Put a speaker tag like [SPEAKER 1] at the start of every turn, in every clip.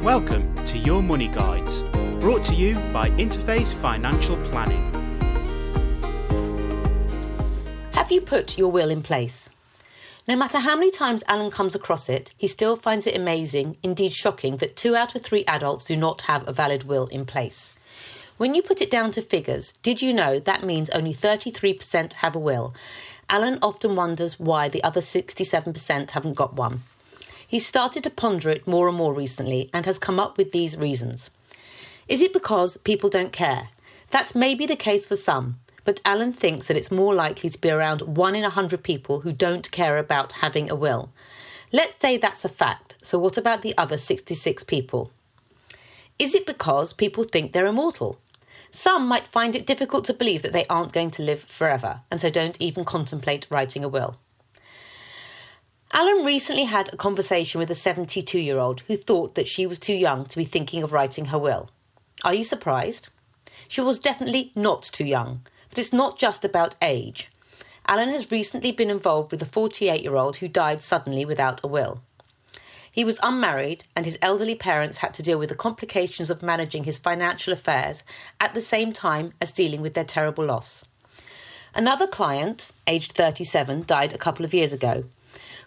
[SPEAKER 1] Welcome to Your Money Guides, brought to you by Interface Financial Planning.
[SPEAKER 2] Have you put your will in place? No matter how many times Alan comes across it, he still finds it amazing, indeed shocking, that 2 out of 3 adults do not have a valid will in place. When you put it down to figures, did you know that means only 33% have a will? Alan often wonders why the other 67% haven't got one. He's started to ponder it more and more recently and has come up with these reasons. Is it because people don't care? That's maybe the case for some, but Alan thinks that it's more likely to be around 1 in 100 people who don't care about having a will. Let's say that's a fact, so what about the other 66 people? Is it because people think they're immortal? Some might find it difficult to believe that they aren't going to live forever, and so don't even contemplate writing a will. Alan recently had a conversation with a 72-year-old who thought that she was too young to be thinking of writing her will. Are you surprised? She was definitely not too young, but it's not just about age. Alan has recently been involved with a 48-year-old who died suddenly without a will. He was unmarried and his elderly parents had to deal with the complications of managing his financial affairs at the same time as dealing with their terrible loss. Another client, aged 37, died a couple of years ago.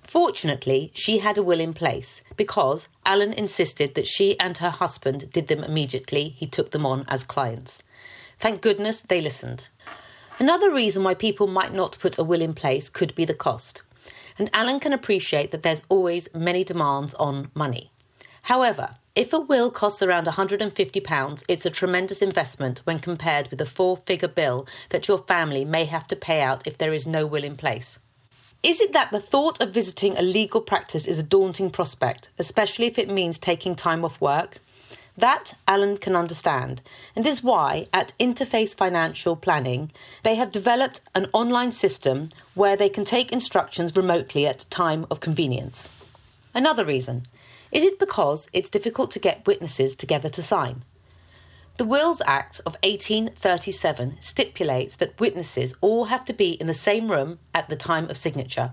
[SPEAKER 2] Fortunately, she had a will in place because Alan insisted that she and her husband did them immediately he took them on as clients. Thank goodness they listened. Another reason why people might not put a will in place could be the cost. And Alan can appreciate that there's always many demands on money. However, if a will costs around £150, it's a tremendous investment when compared with the 4-figure bill that your family may have to pay out if there is no will in place. Is it that the thought of visiting a legal practice is a daunting prospect, especially if it means taking time off work? That Alan can understand, and is why at Interface Financial Planning they have developed an online system where they can take instructions remotely at time of convenience. Another reason, is it because it's difficult to get witnesses together to sign? The Wills Act of 1837 stipulates that witnesses all have to be in the same room at the time of signature.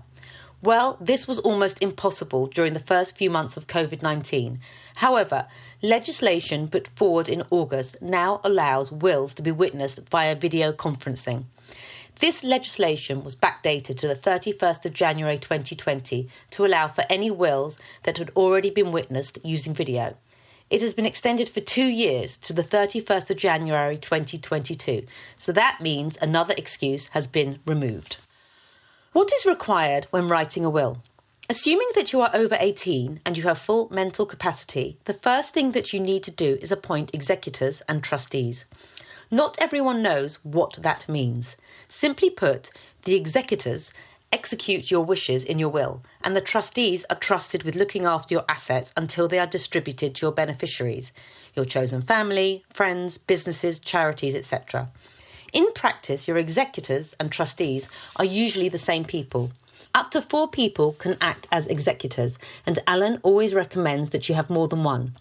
[SPEAKER 2] Well, this was almost impossible during the first few months of COVID-19. However, legislation put forward in August now allows wills to be witnessed via video conferencing. This legislation was backdated to the 31st of January 2020 to allow for any wills that had already been witnessed using video. It has been extended for 2 years to the 31st of January 2022, so that means another excuse has been removed. What is required when writing a will? Assuming that you are over 18 and you have full mental capacity, the first thing that you need to do is appoint executors and trustees. Not everyone knows what that means. Simply put, the executors execute your wishes in your will, and the trustees are trusted with looking after your assets until they are distributed to your beneficiaries, your chosen family, friends, businesses, charities, etc. In practice, your executors and trustees are usually the same people. Up to 4 people can act as executors, and Alan always recommends that you have more than one.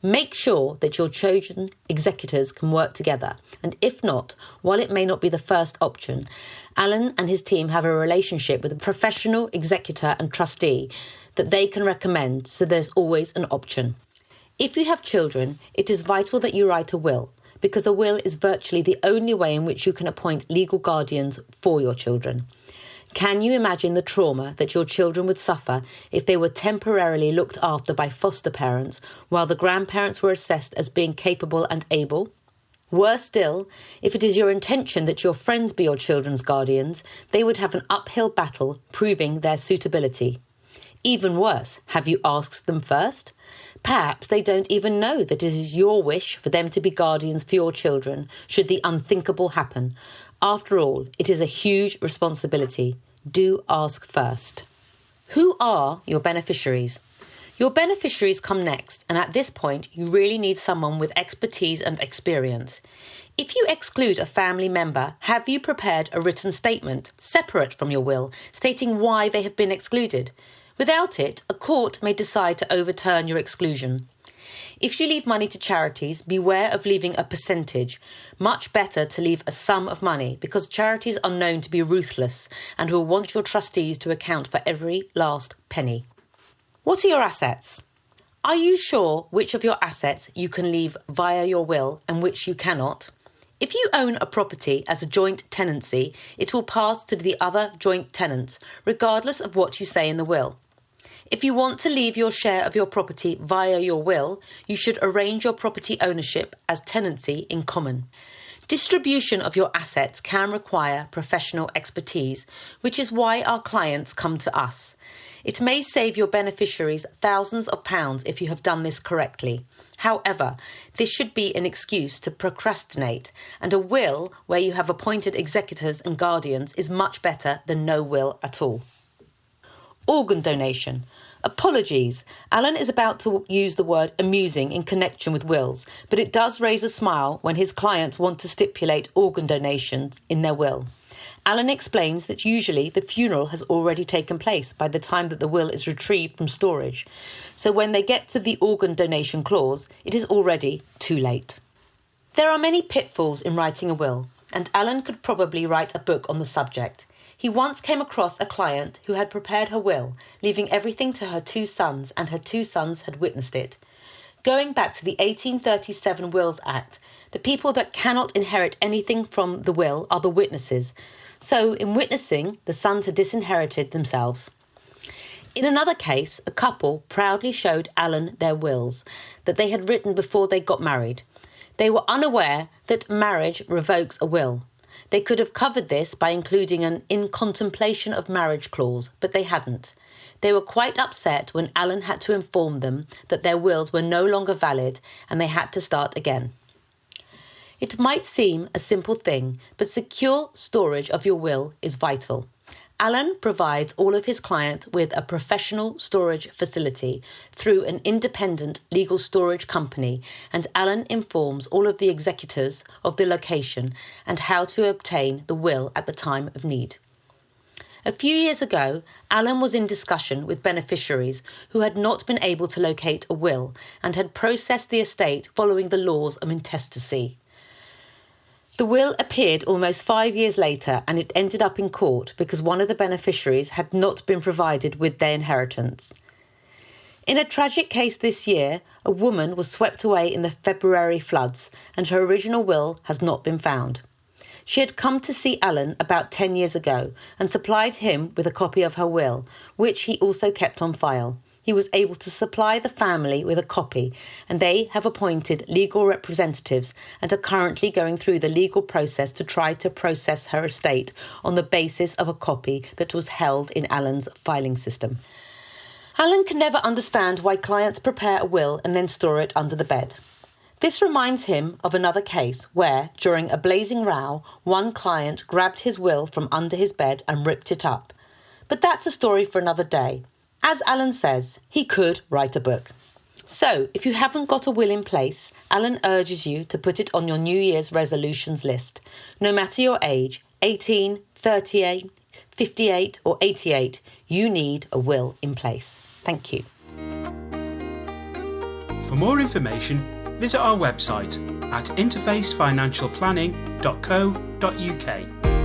[SPEAKER 2] Make sure that your chosen executors can work together, and if not, while it may not be the first option, Alan and his team have a relationship with a professional executor and trustee that they can recommend, so there's always an option. If you have children, it is vital that you write a will, because a will is virtually the only way in which you can appoint legal guardians for your children. Can you imagine the trauma that your children would suffer if they were temporarily looked after by foster parents while the grandparents were assessed as being capable and able? Worse still, if it is your intention that your friends be your children's guardians, they would have an uphill battle proving their suitability. Even worse, have you asked them first? Perhaps they don't even know that it is your wish for them to be guardians for your children should the unthinkable happen. After all, it is a huge responsibility. Do ask first. Who are your beneficiaries? Your beneficiaries come next, and at this point, you really need someone with expertise and experience. If you exclude a family member, have you prepared a written statement, separate from your will, stating why they have been excluded? Without it, a court may decide to overturn your exclusion. If you leave money to charities, beware of leaving a percentage. Much better to leave a sum of money, because charities are known to be ruthless and will want your trustees to account for every last penny. What are your assets? Are you sure which of your assets you can leave via your will and which you cannot? If you own a property as a joint tenancy, it will pass to the other joint tenants, regardless of what you say in the will. If you want to leave your share of your property via your will, you should arrange your property ownership as tenancy in common. Distribution of your assets can require professional expertise, which is why our clients come to us. It may save your beneficiaries thousands of pounds if you have done this correctly. However, this should be an excuse to procrastinate, and a will where you have appointed executors and guardians is much better than no will at all. Organ donation. Apologies, Alan is about to use the word amusing in connection with wills, but it does raise a smile when his clients want to stipulate organ donations in their will. Alan explains that usually the funeral has already taken place by the time that the will is retrieved from storage, so when they get to the organ donation clause, it is already too late. There are many pitfalls in writing a will, and Alan could probably write a book on the subject. He once came across a client who had prepared her will, leaving everything to her 2 sons, and her 2 sons had witnessed it. Going back to the 1837 Wills Act, the people that cannot inherit anything from the will are the witnesses. So, in witnessing, the sons had disinherited themselves. In another case, a couple proudly showed Alan their wills that they had written before they got married. They were unaware that marriage revokes a will. They could have covered this by including an in contemplation of marriage clause, but they hadn't. They were quite upset when Alan had to inform them that their wills were no longer valid and they had to start again. It might seem a simple thing, but secure storage of your will is vital. Alan provides all of his clients with a professional storage facility through an independent legal storage company, and Alan informs all of the executors of the location and how to obtain the will at the time of need. A few years ago, Alan was in discussion with beneficiaries who had not been able to locate a will and had processed the estate following the laws of intestacy. The will appeared almost 5 years later, and it ended up in court because one of the beneficiaries had not been provided with their inheritance. In a tragic case this year, a woman was swept away in the February floods, and her original will has not been found. She had come to see Alan about 10 years ago and supplied him with a copy of her will, which he also kept on file. He was able to supply the family with a copy, and they have appointed legal representatives and are currently going through the legal process to try to process her estate on the basis of a copy that was held in Alan's filing system. Alan can never understand why clients prepare a will and then store it under the bed. This reminds him of another case where, during a blazing row, one client grabbed his will from under his bed and ripped it up. But that's a story for another day. As Alan says, he could write a book. So, if you haven't got a will in place, Alan urges you to put it on your New Year's resolutions list. No matter your age, 18, 38, 58 or 88, you need a will in place. Thank you.
[SPEAKER 1] For more information, visit our website at interfacefinancialplanning.co.uk.